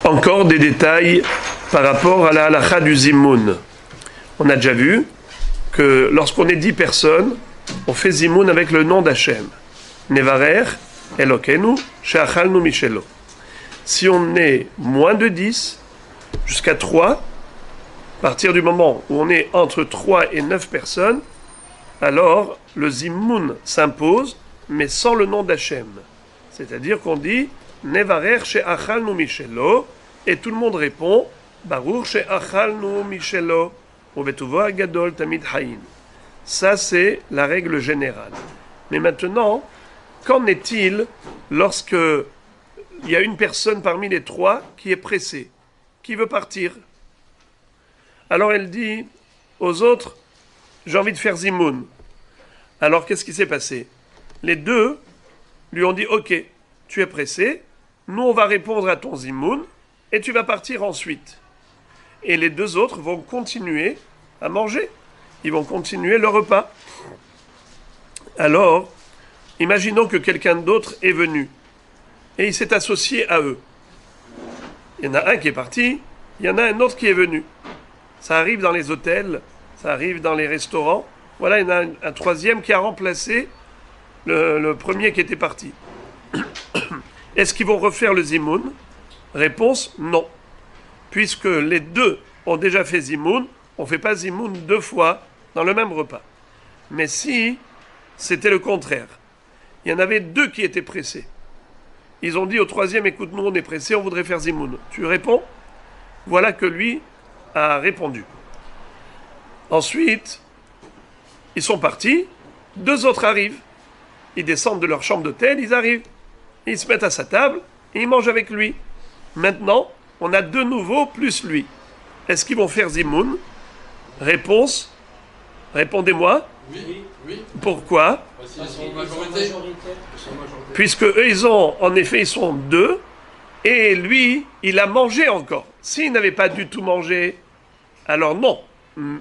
Encore des détails par rapport à la halakha du zimoun. On a déjà vu que lorsqu'on est 10 personnes, on fait zimoun avec le nom d'Hachem. Nevarer Elokenu she'achalnu mishelo. Si on est moins de 10, jusqu'à 3, à partir du moment où on est entre 3 et 9 personnes, alors le zimoun s'impose, mais sans le nom d'Hachem. C'est-à-dire qu'on dit Nevarer she'achalnu mishelo, et tout le monde répond Baruch she'achalnu mishelo, uvetuvo agadol tamid hayin. Ça, c'est la règle générale. Mais maintenant, qu'en est-il lorsque il y a une personne parmi les 3 qui est pressée, qui veut partir? Alors elle dit aux autres, j'ai envie de faire zimoun. Alors qu'est-ce qui s'est passé? Les 2 lui ont dit, ok, tu es pressé, nous on va répondre à ton zimoun, et tu vas partir ensuite. Et les 2 autres vont continuer à manger. Ils vont continuer le repas. Alors, imaginons que quelqu'un d'autre est venu et il s'est associé à eux. Il y en a un qui est parti, il y en a un autre qui est venu. Ça arrive dans les hôtels, ça arrive dans les restaurants. Voilà, il y en a un troisième qui a remplacé le premier qui était parti. Est-ce qu'ils vont refaire le zimoun? Réponse, non. Puisque les 2 ont déjà fait zimoun, on ne fait pas zimoun 2 fois dans le même repas. Mais si c'était le contraire, il y en avait 2 qui étaient pressés. Ils ont dit au troisième, écoute, nous on est pressés, on voudrait faire zimoun. Tu réponds? Voilà que lui a répondu. Ensuite, ils sont partis, 2 autres arrivent. Ils descendent de leur chambre d'hôtel, ils arrivent. Ils se mettent à sa table et ils mangent avec lui. Maintenant, on a 2 nouveaux plus lui. Est-ce qu'ils vont faire zimoun? Réponse, répondez-moi. Oui, oui. Pourquoi? Ils sont majorité. Puisque eux, ils sont 2, et lui, il a mangé encore. S'il n'avait pas du tout mangé, alors non,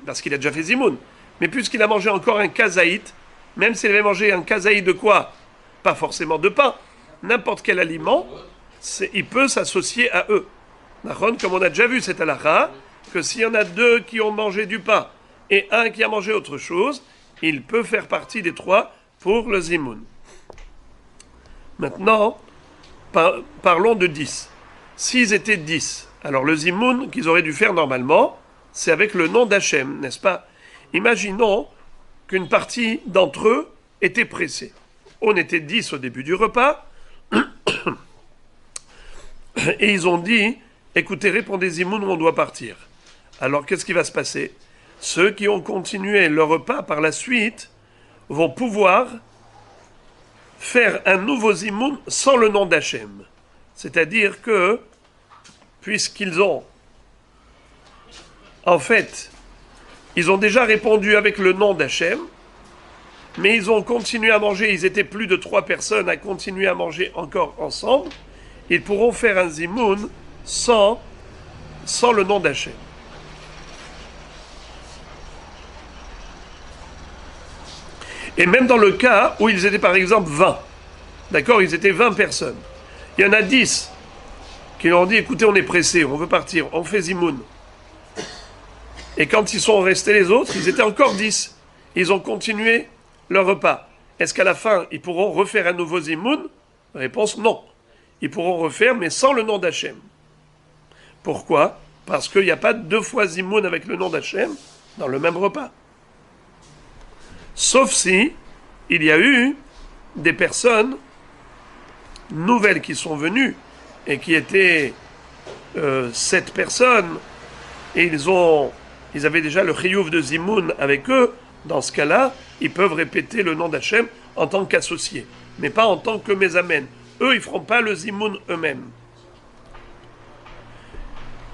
parce qu'il a déjà fait zimoun. Mais puisqu'il a mangé encore un kazaït, même s'il avait mangé un kazaït de quoi? Pas forcément de pain, n'importe quel aliment, il peut s'associer à eux. Comme on a déjà vu cette halakha, que s'il y en a 2 qui ont mangé du pain et un qui a mangé autre chose, il peut faire partie des 3 pour le zimoun. Maintenant, parlons de 10. S'ils étaient 10, alors le zimoun qu'ils auraient dû faire normalement, c'est avec le nom d'Hachem, n'est-ce pas? Imaginons qu'une partie d'entre eux était pressée. On était 10 au début du repas, et ils ont dit, écoutez, répondez zimoun ou on doit partir. Alors qu'est-ce qui va se passer? Ceux qui ont continué leur repas par la suite vont pouvoir faire un nouveau zimoun sans le nom d'Hachem. C'est-à-dire que, puisqu'ils ont, en fait, ils ont déjà répondu avec le nom d'Hachem, mais ils ont continué à manger, ils étaient plus de 3 personnes à continuer à manger encore ensemble, ils pourront faire un zimoun sans le nom d'Hachem. Et même dans le cas où ils étaient par exemple 20, d'accord, ils étaient 20 personnes. Il y en a 10 qui leur ont dit, écoutez, on est pressé, on veut partir, on fait zimoun. Et quand ils sont restés les autres, ils étaient encore 10. Ils ont continué leur repas. Est-ce qu'à la fin, ils pourront refaire un nouveau zimoun? Réponse, non. Ils pourront refaire, mais sans le nom d'Hachem. Pourquoi? Parce qu'il n'y a pas 2 fois zimoun avec le nom d'Hachem dans le même repas. Sauf si il y a eu des personnes nouvelles qui sont venues et qui étaient 7 personnes et ils avaient déjà le chiyuv de zimoun avec eux. Dans ce cas-là, ils peuvent répéter le nom d'Hachem en tant qu'associés, mais pas en tant que mezamen. Eux, ils ne feront pas le zimoun eux-mêmes.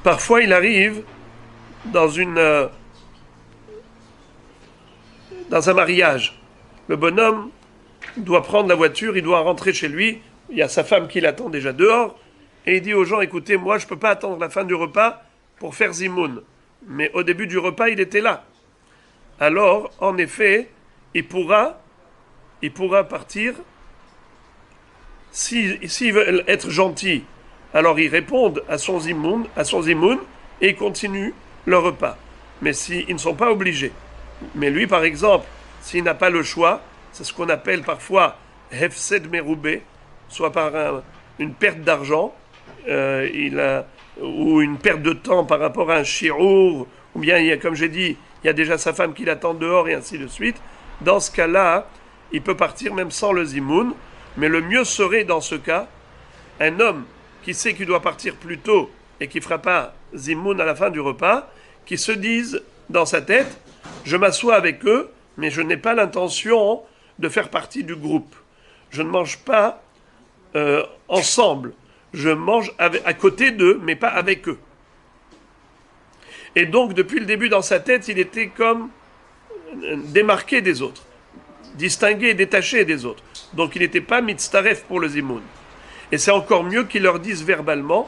Parfois, il arrive dans un mariage. Le bonhomme doit prendre la voiture, il doit rentrer chez lui, il y a sa femme qui l'attend déjà dehors, et il dit aux gens, écoutez, moi je ne peux pas attendre la fin du repas pour faire zimoun. Mais au début du repas, il était là. Alors, en effet, il pourra partir, s'il veut être gentil, alors ils répondent à son zimoun, et ils continuent leur repas. Mais s'ils ne sont pas obligés. Mais lui, par exemple, s'il n'a pas le choix, c'est ce qu'on appelle parfois hefsed meroubé, soit par une perte d'argent, ou une perte de temps par rapport à un shirour, ou bien, comme j'ai dit, il y a déjà sa femme qui l'attend dehors, et ainsi de suite. Dans ce cas-là, il peut partir même sans le zimoun, mais le mieux serait dans ce cas, un homme qui sait qu'il doit partir plus tôt et qui ne fera pas zimoun à la fin du repas, qui se dise dans sa tête, je m'assois avec eux, mais je n'ai pas l'intention de faire partie du groupe. Je ne mange pas ensemble. Je mange à côté d'eux, mais pas avec eux. Et donc, depuis le début, dans sa tête, il était comme démarqué des autres, distingué et détaché des autres. Donc, il n'était pas mitztaref pour le zimoun. Et c'est encore mieux qu'il leur dise verbalement,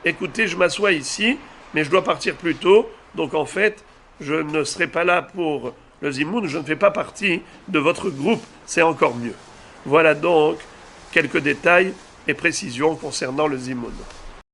écoutez, je m'assois ici, mais je dois partir plus tôt, donc en fait, je ne serai pas là pour le zimoun, je ne fais pas partie de votre groupe, c'est encore mieux. Voilà donc quelques détails et précisions concernant le zimoun.